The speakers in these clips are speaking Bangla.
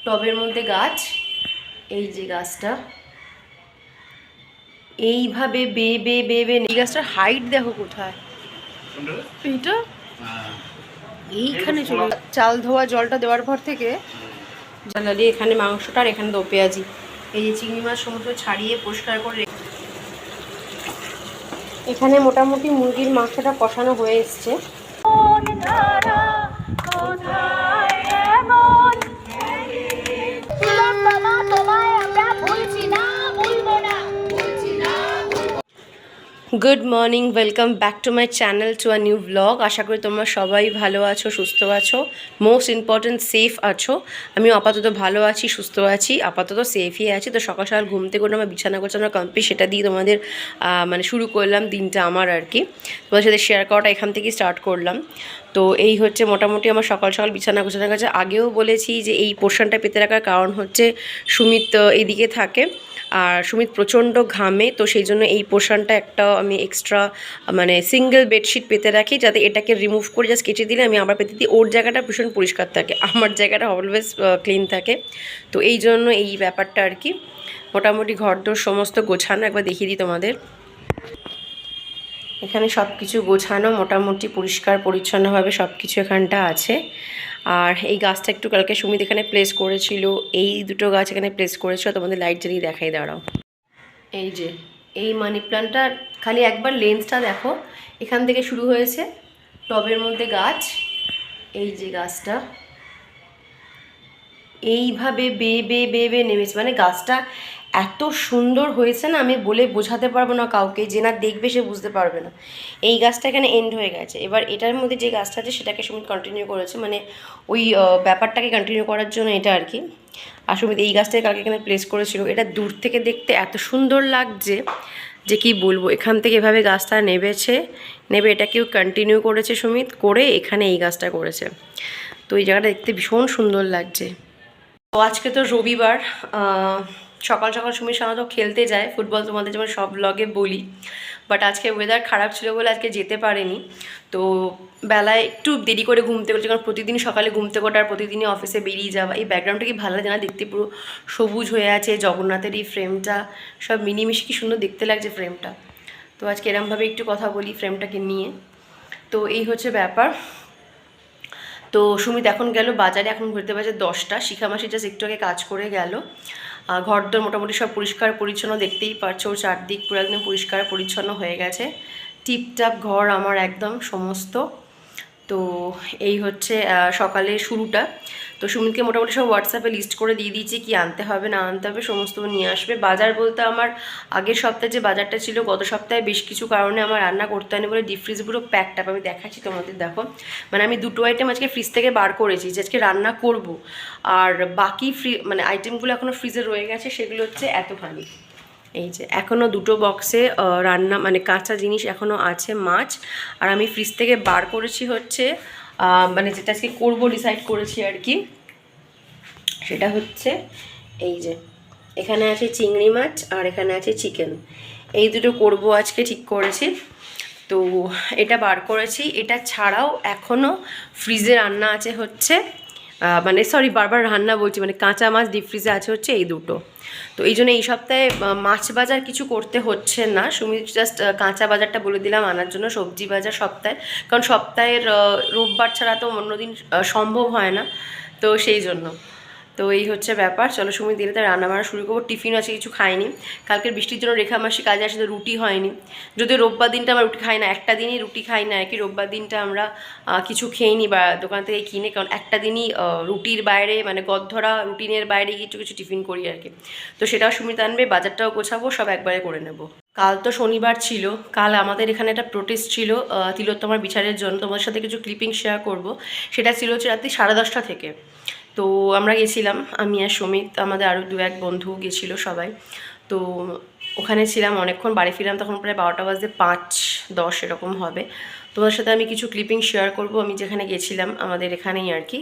টবের মধ্যে গাছ, এই যে গাছটা এইভাবে বেয়ে বেয়ে বেয়ে বেয়ে, এই গাছটার হাইট দেখো কোথায়, এইটা এইখানে চলে। চাল ধোয়া জলটা দেওয়ার পর থেকে জ্বালালি এখানে মাংসটা, আর এখানে দো পেঁয়াজি, এই যে চিংড়ি মাছ সমস্ত ছাড়িয়ে পরিষ্কার করে এখানে মোটামুটি মুরগির মাংসটা কষানো হয়ে এসছে। Good morning, welcome back to my channel, to a new blog. আশা করি তোমরা সবাই ভালো আছো, সুস্থ আছো, মোস্ট ইম্পর্টেন্ট সেফ আছো। আমিও আপাতত ভালো আছি, সুস্থ আছি, আপাতত সেফই আছি। তো সকাল সকাল ঘুম থেকে আমার বিছানা গোছানো কমপ্লিট, সেটা দিয়ে তোমাদের মানে শুরু করলাম দিনটা আমার আর কি। তোমাদের সাথে শেয়ার করাটা এখান থেকেই স্টার্ট করলাম। তো এই হচ্ছে মোটামুটি আমার সকাল সকাল বিছানা গোছানোর কাছে। আগেও বলেছি যে এই পোর্শনটা পেতে রাখার কারণ হচ্ছে সুমিত এইদিকে থাকে, আর সুমিত প্রচণ্ড ঘামে, তো সেই জন্য এই পোর্শনটা একটা আমি এক্সট্রা মানে সিঙ্গেল বেডশিট পেতে রাখি, যাতে এটাকে রিমুভ করে জাস্ট কেটে দিলে আমি আবার পেতে দিই। ওর জায়গাটা ভীষণ পরিষ্কার থাকে, আমার জায়গাটা অলওয়েজ ক্লিন থাকে। তো এই জন্য এই ব্যাপারটা আর কি। মোটামুটি ঘরদোর সমস্ত গোছানো, একবার দেখিয়ে দিই তোমাদের। এখানে সব কিছু গোছানো, মোটামুটি পরিষ্কার পরিচ্ছন্নভাবে সব কিছু এখানটা আছে। আর এই গাছটা একটু কালকে সুমিত এখানে প্লেস করেছিল, এই দুটো গাছ এখানে প্লেস করেছিল, তোমাদের লাইট জ্বালিয়ে দেখাই, দাঁড়াও। এই যে এই মানি প্ল্যান্টটা, খালি একবার লেন্সটা দেখো, এখান থেকে শুরু হয়েছে টবের মধ্যে গাছ, এই যে গাছটা এইভাবে বেয়ে বেয়ে বেয়ে বেয়ে নেমেছে। মানে গাছটা এত সুন্দর হয়েছে না, আমি বলে বোঝাতে পারবো না কাউকে, যে না দেখবে সে বুঝতে পারবে না। এই গাছটা এখানে এন্ড হয়ে গেছে, এবার এটার মধ্যে যে গাছটা আছে সেটাকে সুমিত কন্টিনিউ করেছে, মানে ওই ব্যাপারটাকে কন্টিনিউ করার জন্য এটা আর কি। আর সুমিত এই গাছটাকে কালকে এখানে প্লেস করেছিল। এটা দূর থেকে দেখতে এত সুন্দর লাগছে যে কি বলবো। এখান থেকে এভাবে গাছটা নেবে এটাকেও কন্টিনিউ করেছে সুমিত, করে এখানে এই গাছটা করেছে। তো এই জায়গাটা দেখতে ভীষণ সুন্দর লাগছে। তো আজকে তো রবিবার, সকাল সকাল সুমিত সাধারণত খেলতে যায় ফুটবল, তোমাদের যেমন সব ব্লগে বলি, বাট আজকে ওয়েদার খারাপ ছিল বলে আজকে যেতে পারেনি। তো বেলায় একটু দেরি করে ঘুমতে করছে, কারণ প্রতিদিন সকালে ঘুমতে কোটা আর প্রতিদিনই অফিসে বেরিয়ে যাওয়া। এই ব্যাকগ্রাউন্ডটা কি ভালো লাগে না দেখতে, পুরো সবুজ হয়ে আছে, জগন্নাথের এই ফ্রেমটা সব মিনিমিশে কি সুন্দর দেখতে লাগছে ফ্রেমটা। তো আজকে এরমভাবে একটু কথা বলি ফ্রেমটাকে নিয়ে। তো এই হচ্ছে ব্যাপার। তো সুমিত এখন গেল বাজারে, এখন ঘুরতে বাজে 10টা। শিখামাসি জাস্ট একটু আগে কাজ করে গেল। ঘরদোর মোটামুটি সব পরিষ্কার পরিচ্ছন্ন, দেখতেই পারছো ওর চারদিক পুরো একদম পরিষ্কার পরিচ্ছন্ন হয়ে গেছে, টিপটাপ ঘর আমার একদম সমস্ত। তো এই হচ্ছে সকালের শুরুটা। তো সুমিতকে মোটামুটি সব হোয়াটসঅ্যাপে লিস্ট করে দিয়ে দিয়েছি কি আনতে হবে না আনতে হবে, সমস্ত নিয়ে আসবে। বাজার বলতে আমার আগের সপ্তাহে যে বাজারটা ছিল, গত সপ্তাহে বেশ কিছু কারণে আমার রান্না করতে হয়নি বলে ডিপ ফ্রিজ পুরো প্যাকড আপ। আমি দেখাচ্ছি তোমাদের, দেখো, মানে আমি দুটো আইটেম আজকে ফ্রিজ থেকে বার করেছি যে আজকে রান্না করব, আর বাকি মানে আইটেমগুলো এখনও ফ্রিজে রয়ে গেছে, সেগুলো হচ্ছে এতখানি। এই যে এখনও দুটো বক্সে রান্না মানে কাঁচা জিনিস এখনও আছে, মাছ। আর আমি ফ্রিজ থেকে বার করেছি হচ্ছে মানে যেটা আজকে করবো ডিসাইড করেছি আর কি, সেটা হচ্ছে এই যে এখানে আছে চিংড়ি মাছ আর এখানে আছে চিকেন, এই দুটো করব আজকে ঠিক করেছি। তো এটা বার করেছি। এটা ছাড়াও এখনও ফ্রিজে রান্না আছে হচ্ছে মানে সরি বারবার রান্না বলছি, মানে কাঁচা মাছ ডিপ ফ্রিজে আছে হচ্ছে এই দুটো। তো এই জন্য এই সপ্তাহে মাছ বাজার কিছু করতে হচ্ছে না, সুমিত জাস্ট কাঁচা বাজারটা বলে দিলাম আনার জন্য, সবজি বাজার সপ্তাহে, কারণ সপ্তাহের রোববার ছাড়া তো অন্যদিন সম্ভব হয় না, তো সেই জন্য। তো এই হচ্ছে ব্যাপার। চলো সুমিত দিলে তার রান্নাবান্না শুরু করবো। টিফিন আছে কিছু খাইনি, কালকের বৃষ্টির জন্য রেখা মাসি কাজে আসে, তো রুটি হয়নি। যদিও রোববার দিনটা আমরা রুটি খাই না, একটা দিনই রুটি খাই না আর কি। রোববার দিনটা আমরা কিছু খেয়ে নিই বা দোকান থেকে কিনে, কারণ একটা দিনই রুটির বাইরে মানে গদ্ধরা রুটিনের বাইরে কিছু কিছু টিফিন করি আর কি। তো সেটাও সুমিত আনবে, বাজারটাও গোছাবো, সব একবারে করে নেব। কাল তো শনিবার ছিল, কাল আমাদের এখানে একটা প্রোটেস্ট ছিল তিলোত্তমার বিচারের জন্য। তোমাদের সাথে কিছু ক্লিপিং শেয়ার করব। সেটা ছিল হচ্ছে রাত্রি 10:30 থেকে। তো আমরা গেছিলাম, আমি আর সুমিত, আমাদের আরও দু এক বন্ধু গেছিলো সবাই। তো ওখানে ছিলাম অনেকক্ষণ, বাড়ি ফিরলাম তখন প্রায় 12টা বাজে 5-10 এরকম হবে। তোমাদের সাথে আমি কিছু ক্লিপিং শেয়ার করব আমি যেখানে গেছিলাম আমাদের এখানেই আর কি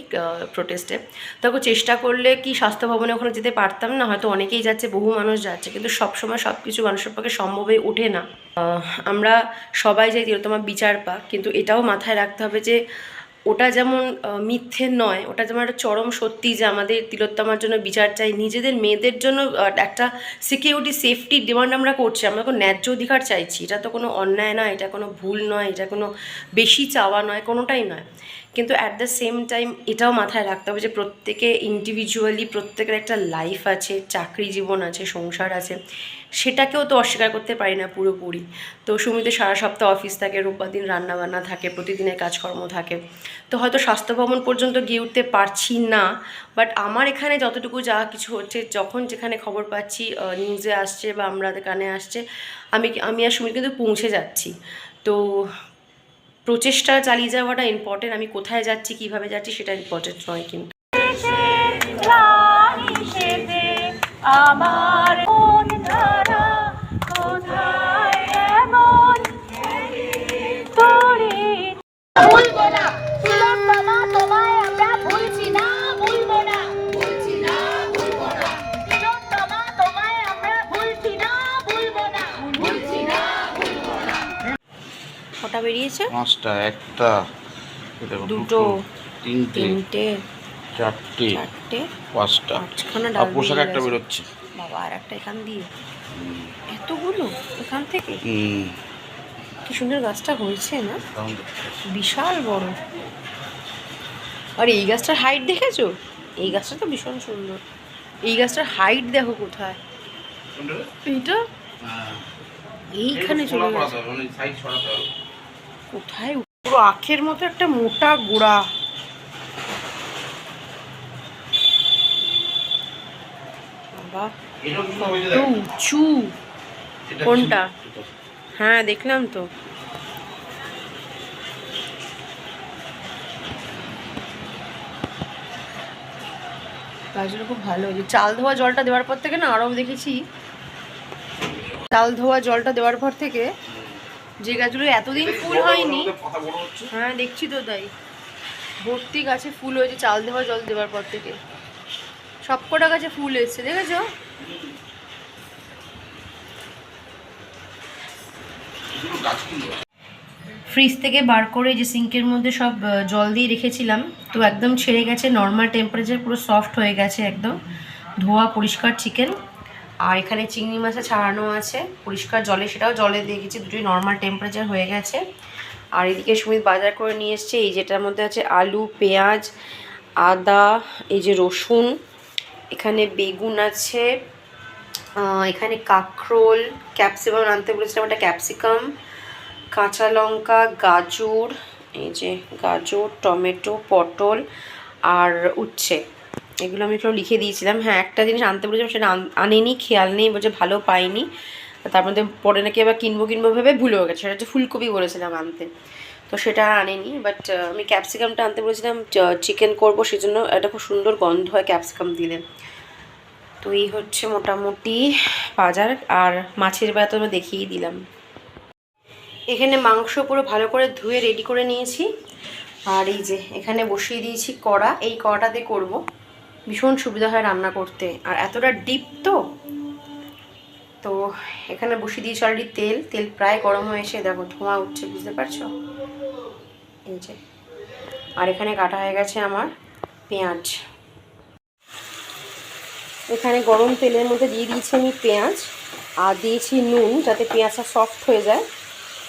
প্রোটেস্টে। তখন চেষ্টা করলে কি স্বাস্থ্য ভবনে ওখানে যেতে পারতাম না, হয়তো অনেকেই যাচ্ছে, বহু মানুষ যাচ্ছে, কিন্তু সবসময় সব কিছু মানুষের পক্ষে সম্ভব হয়ে ওঠে না। আমরা সবাই যাই তিলোত্তমা বিচার পাক, কিন্তু এটাও মাথায় রাখতে হবে যে ওটা যেমন মিথ্যে নয়, ওটা যেমন একটা চরম সত্যি যে আমাদের তিলোত্তমার জন্য বিচার চাই, নিজেদের মেয়েদের জন্য একটা সিকিউরিটি সেফটি ডিমান্ড আমরা করছি, আমরা কোনো ন্যায্য অধিকার চাইছি। এটা তো কোনো অন্যায় নয়, এটা কোনো ভুল নয়, এটা কোনো বেশি চাওয়া নয়, কোনোটাই নয়। কিন্তু অ্যাট দ্য সেম টাইম এটাও মাথায় রাখতে হবে যে প্রত্যেকে ইন্ডিভিজুয়ালি প্রত্যেকের একটা লাইফ আছে, চাকরি জীবন আছে, সংসার আছে, সেটাকেও তো অস্বীকার করতে পারি না পুরোপুরি। তো সুমিতে সারা সপ্তাহ অফিস থাকে, রোববার দিন রান্নাবান্না থাকে, প্রতিদিনের কাজকর্ম থাকে, তো হয়তো স্বাস্থ্য ভবন পর্যন্ত গিয়ে উঠতে পারছি না। বাট আমার এখানে যতটুকু যা কিছু হচ্ছে, যখন যেখানে খবর পাচ্ছি, নিউজে আসছে বা আমাদের কানে আসছে, আমি আর সুমিত কিন্তু পৌঁছে যাচ্ছি। তো প্রচেষ্টা চালিয়ে যাওয়াটা ইম্পর্টেন্ট। আমি কোথায় যাচ্ছি, কিভাবে যাচ্ছি, সেটা ইম্পর্টেন্ট নয় কিন্তু। আমার মন ধারা কোথায় এমন তোরে ভুলবো না, তিলোত্তমা তোমায় আমরা ভুলছি না, ভুলবো না, ভুলছি না, ভুলবো না, তিলোত্তমা তোমায় আমরা ভুলছি না, ভুলবো না, ভুলছি না, ভুলবো না। কটা বেরিয়েছে? 5টা, 1টা, দুটো, তিনটে, চারটে, 5টা, আর পোশাক একটা বেরোচ্ছে বাবা, আর একটা এখান দিয়ে। এতগুলো এখান থেকে? কি সুন্দর গাছটা হয়েছে না, বিশাল বড়। আর এই গাছটার হাইট দেখেছো? এই গাছটা তো ভীষণ সুন্দর। এই গাছটার হাইট দেখো কোথায়, এইটা এইখানে চলে গেছে কোথায়, পুরো আখের মতো একটা মোটা গোড়া। কত উঁচু! কোনটা? হ্যাঁ দেখলাম তো। গাছগুলো খুব ভালো হয়েছে। চাল ধোয়া জলটা দেওয়ার পর থেকে না, আরও দেখেছি চাল ধোয়া জলটা দেওয়ার পর থেকে যে গাছগুলো এতদিন ফুল হয়নি, হ্যাঁ দেখছি তো, তাই ভর্তি গাছে ফুল হয়েছে চাল ধোয়া জল দেওয়ার পর থেকে। সবকটা গাছে ফুল এসছে, দেখেছো? ফ্রিজ থেকে বার করে যে সিঙ্কের মধ্যে সব জল দিয়ে রেখেছিলাম, তো একদম ছেড়ে গেছে, নর্মাল টেম্পারেচার, পুরো সফট হয়ে গেছে একদম, ধোয়া পরিষ্কার চিকেন। আর এখানে চিংড়ি মাছটা ছাড়ানো আছে পরিষ্কার জলে, সেটাও জলে দিয়ে গেছি, দুটোই নর্মাল টেম্পারেচার হয়ে গেছে। আর এদিকে সুমিত বাজার করে নিয়ে এসছে, এই যেটার মধ্যে আছে আলু, পেঁয়াজ, আদা, এই যে রসুন, এখানে বেগুন আছে, এখানে কাঁকরোল, ক্যাপসিকাম আনতে বলেছিলাম, একটা ক্যাপসিকাম, কাঁচা লঙ্কা, গাজর, এই যে গাজর, টমেটো, পটল আর উচ্ছে, এগুলো আমি একটু লিখে দিয়েছিলাম। হ্যাঁ একটা জিনিস আনতে বলেছিলাম, সেটা আনেনি, খেয়াল নেই, বলছে ভালো পাইনি, তার মধ্যে পরে নাকি আবার কিনবো ভেবে ভুলেও গেছে। সেটা হচ্ছে ফুলকপি বলেছিলাম আনতে, তো সেটা আনেনি। বাট আমি ক্যাপসিকামটা আনতে বলেছিলাম, চিকেন করবো, সেজন্য একটা খুব সুন্দর গন্ধ হয় ক্যাপসিকাম দিলে। তো এই হচ্ছে মোটামুটি বাজার। আর মাছের বেলা তো আমি দেখিয়ে দিলাম। এখানে মাংস পুরো ভালো করে ধুয়ে রেডি করে নিয়েছি। আর এই যে এখানে বসিয়ে দিয়েছি কড়া, এই কড়াটাতে করব, ভীষণ সুবিধা হয় রান্না করতে, আর এতটা ডিপ তো এখানে বসিয়ে দিয়েছি অলরেডি তেল প্রায় গরম হয়ে এসে দেখো ধোঁয়া উঠছে, বুঝতে পারছো? এই যে, আর এখানে কাটা হয়ে গেছে আমার পেঁয়াজ। এখানে গরম তেলের মধ্যে দিয়ে দিয়েছি আমি পেঁয়াজ, আর দিয়েছি নুন, যাতে পেঁয়াজটা সফট হয়ে যায়।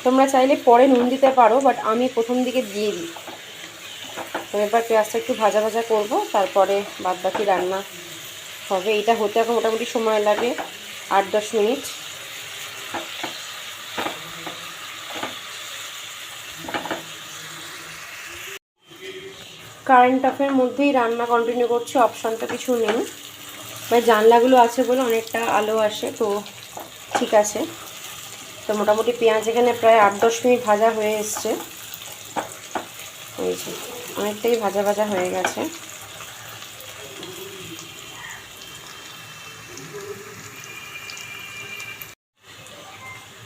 তোমরা চাইলে পরে নুন দিতে পারো, বাট আমি প্রথম দিকে দিয়ে দিই। তো এবার পেঁয়াজটা একটু ভাজা ভাজা করব, তারপরে বাদবাকি রান্না হবে। এটা হতে এখন মোটামুটি সময় লাগে 8-10 মিনিট। কারেন্ট অফের মধ্যেই রান্না কন্টিনিউ করছি, অপশানটা কিছু নেই, মানে জানলাগুলো আছে বলে অনেকটা আলো আসে, তো ঠিক আছে। তো মোটামুটি পেঁয়াজ এখানে প্রায় 8-10 মিনিট ভাজা হয়ে এসছে, হয়েছে অনেকটাই ভাজা ভাজা হয়ে গেছে।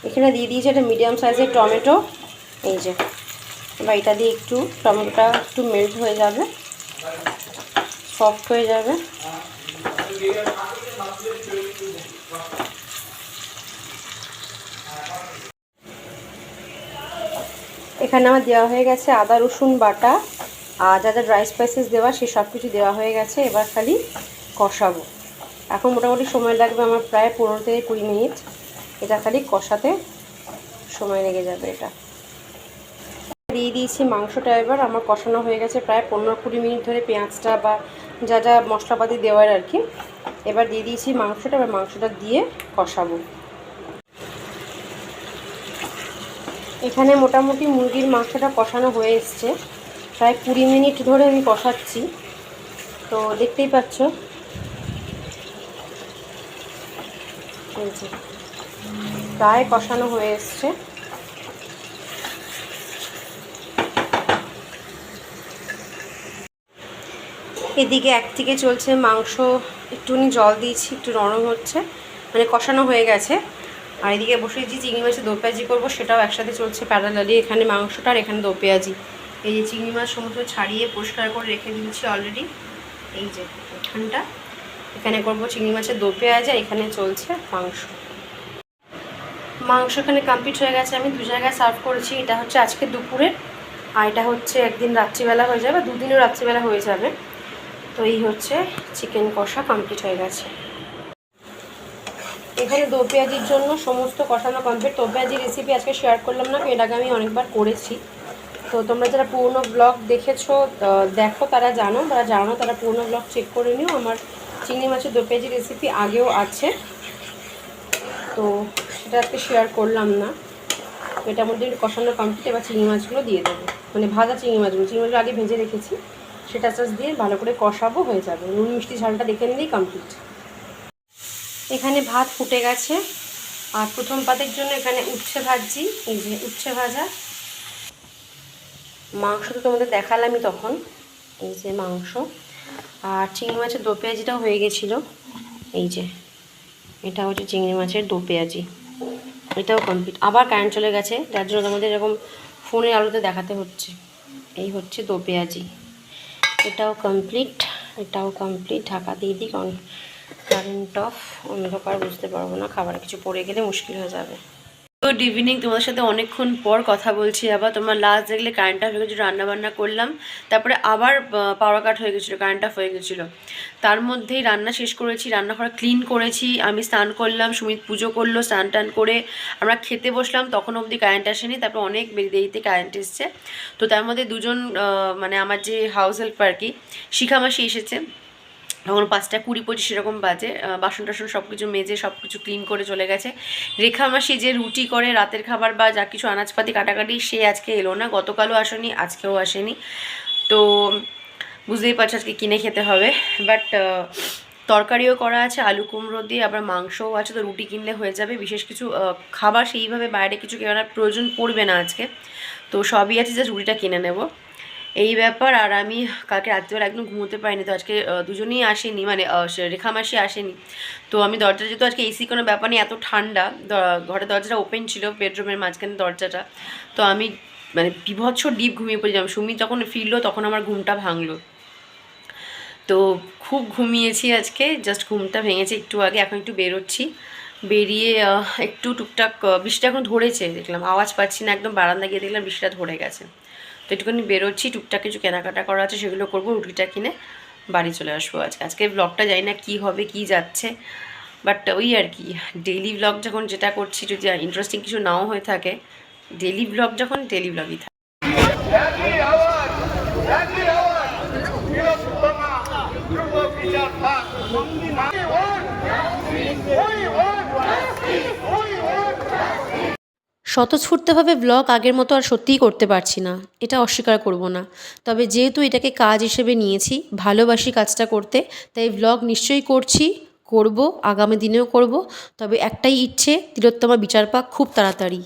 এখানে দিয়ে দিয়েছি একটা মিডিয়াম সাইজের টমেটো, এই যে এবার এটা দিয়ে একটু টমেটোটা একটু মেল্ট হয়ে যাবে, সফট হয়ে যাবে। এখানে আমার দেওয়া হয়ে গেছে আদা রসুন বাটা, আর যা যা ড্রাই স্পাইসেস দেওয়া সে সব কিছু দেওয়া হয়ে গেছে। এবার খালি কষাবো। এখন মোটামুটি সময় লাগবে আমার প্রায় 15 থেকে 20 মিনিট। এটা খালি কষাতে সময় লেগে যাবে। এটা দিয়ে দিয়েছি মাংসটা। এবার আমার কষানো হয়ে গেছে প্রায় 15-20 মিনিট ধরে, পেঁয়াজটা বা যা যা মশলাপাতি দেওয়ার আর কি। এবার দিয়ে দিয়েছি মাংসটা। এবার মাংসটা দিয়ে কষাবো। এখানে মোটামুটি মুরগির মাংসটা কষানো হয়ে এসছে, প্রায় 20 মিনিট ধরে আমি কষাচ্ছি। তো দেখতেই পাচ্ছ প্রায় কষানো হয়ে এসছে। এদিকে একদিকে চলছে মাংস, একটুখানি জল দিয়েছি, একটু নরম হচ্ছে, মানে কষানো হয়ে গেছে। আর এদিকে বসিয়েছি চিংড়ি মাছের দো পেঁয়াজি করবো, সেটাও একসাথে চলছে প্যারালালি। এখানে মাংসটা আর এখানে দো পেঁয়াজি। এই যে চিংড়ি মাছ সমস্ত ছাড়িয়ে পরিষ্কার করে রেখে দিয়েছি অলরেডি। এই যে এখানটা, এখানে করবো চিংড়ি মাছের দো পেঁয়াজি, আর এখানে চলছে মাংস এখানে কমপ্লিট হয়ে গেছে। আমি 2 জায়গায় সার্ভ করেছি। এটা হচ্ছে আজকে দুপুরে, আর এটা হচ্ছে একদিন রাত্রিবেলা হয়ে যাবে, 2 দিনও রাত্রিবেলা হয়ে যাবে। তো এই হচ্ছে চিকেন কষা কমপ্লিট হয়ে গেছে। এখানে দো পেঁয়াজির জন্য সমস্ত কষানো কমপ্লিট। দো পেঁয়াজির রেসিপি আজকে শেয়ার করলাম না, এর আগে আমি অনেকবার করেছি। তো তোমরা যারা পুরনো ব্লগ দেখেছো দেখো তারা জানো, তারা পুরনো ব্লগ চেক করে নিও। আমার চিংড়ি মাছের দো পেঁয়াজি রেসিপি আগেও আছে, তো সেটা আজকে শেয়ার করলাম না। এটার মধ্যে কষানো কমপ্লিট। এবার চিংড়ি মাছগুলো দিয়ে দেবো, মানে ভাজা চিংড়ি মাছগুলো আগে ভেজে রেখেছি, সেটা চাষ দিয়ে ভালো করে কষাবো, হয়ে যাবে। নুন মিষ্টি ঝালটা দেখে নিলেই কমপ্লিট। এখানে ভাত ফুটে গেছে। আর প্রথম পাতের জন্য এখানে উচ্ছে ভাজছি। এই যে উচ্ছে ভাজা। মাংস তো তোমাদের দেখালামই তখন। এই যে মাংস আর চিংড়ি মাছের দো পেঁয়াজিটাও হয়ে গেছিলো। এই যে এটা হচ্ছে চিংড়ি মাছের দো পেঁয়াজি, এটাও কমপ্লিট। আবার কারেন্ট চলে গেছে, যার জন্য তোমাদের এরকম ফোনের আলোতে দেখাতে হচ্ছে। এই হচ্ছে দো পেঁয়াজি, এটাও কমপ্লিট, এটাও কমপ্লিট। ঢাকা দিয়ে দিই, কারণ কারেন্ট অফ, অন্ধকার বুঝতে পারবো না, খাবার কিছু পড়ে গেলে মুশকিল হয়ে যাবে। গুড ইভিনিং, তোমাদের সাথে অনেকক্ষণ পর কথা বলছি আবার। তোমরা লাস্ট দেখলে কারেন্ট অফ হয়ে গেছিলো, রান্নাবান্না করলাম, তারপরে আবার পাওয়ার কাট হয়ে গেছিলো, কারেন্ট অফ হয়ে গেছিলো। তার মধ্যেই রান্না শেষ করেছি, রান্নাঘর ক্লিন করেছি, আমি স্নান করলাম, সুমিত পুজো করলো, স্নান টান করে আমরা খেতে বসলাম, তখন অবধি কারেন্ট আসেনি। তারপর অনেক দেরিতে কারেন্ট এসছে। তো তার মধ্যে দুজন মানে আমার যে হাউস হেল্পার আর কি, শিখামাসি এসেছে। তখন 5টা 20-25 এরকম বাজে। বাসন টাসন সব কিছু মেজে সব কিছু ক্লিন করে চলে গেছে। রেখা মাসি যে রুটি করে রাতের খাবার বা যা কিছু আনাজপাতি কাটাকাটি, সে আজকে এলো না, গতকালও আসেনি, আজকেও আসেনি। তো বুঝতেই পারছো আজকে কিনে খেতে হবে। বাট তরকারিও করা আছে আলু কুমড়ো দিয়ে, আবার মাংসও আছে, তো রুটি কিনলে হয়ে যাবে। বিশেষ কিছু খাবার সেইভাবে বাইরে কিছু কেনার প্রয়োজন পড়বে না আজকে, তো সবই আছে, জাস্ট রুটিটা কিনে নেব, এই ব্যাপার। আর আমি কালকে রাত্রিবেলা একদম ঘুমোতে পারিনি, তো আজকে দুজনেই আসেনি, মানে রেখা মাসি আসেনি। তো আমি দরজা, যেহেতু আজকে এসি কোনো ব্যাপার নেই, এত ঠান্ডা, ঘরের দরজাটা ওপেন ছিল, বেডরুমের মাঝখানে দরজাটা, তো আমি মানে বিভৎস ডিপ ঘুমিয়ে পড়েছিলাম। সুমি যখন ফিরলো তখন আমার ঘুমটা ভাঙলো, তো খুব ঘুমিয়েছি আজকে, জাস্ট ঘুমটা ভেঙেছে একটু আগে। এখন একটু বেরোচ্ছি, বেরিয়ে একটু টুকটাক, বৃষ্টিটা এখন ধরেছে দেখলাম, আওয়াজ পাচ্ছি না, একদম বারান্দা গিয়ে দেখলাম বৃষ্টিটা ধরে গেছে। তো একটুখানি বেরোচ্ছি, টুকটাক কিছু কেনাকাটা করা আছে, সেগুলো করবো, রুটিটা কিনে বাড়ি চলে আসবো। আজকে ব্লগটা জানি না কী হবে, কী যাচ্ছে, বাট ওই আর কি, ডেইলি ব্লগ যখন যেটা করছি, যদি ইন্টারেস্টিং কিছু নাও হয়ে থাকে, ডেইলি ব্লগ যখন ডেইলি ব্লগই থাকে। স্বতঃস্ফূর্তভাবে ব্লগ আগের মতো আর সত্যিই করতে পারছি না, এটা অস্বীকার করব না। তবে যেহেতু এটাকে কাজ হিসেবে নিয়েছি, ভালোবাসি কাজটা করতে, তাই ব্লগ নিশ্চয়ই করব, আগামী দিনেও করব। তবে একটাই ইচ্ছে, তিলোত্তমা বিচার পাক খুব তাড়াতাড়ি।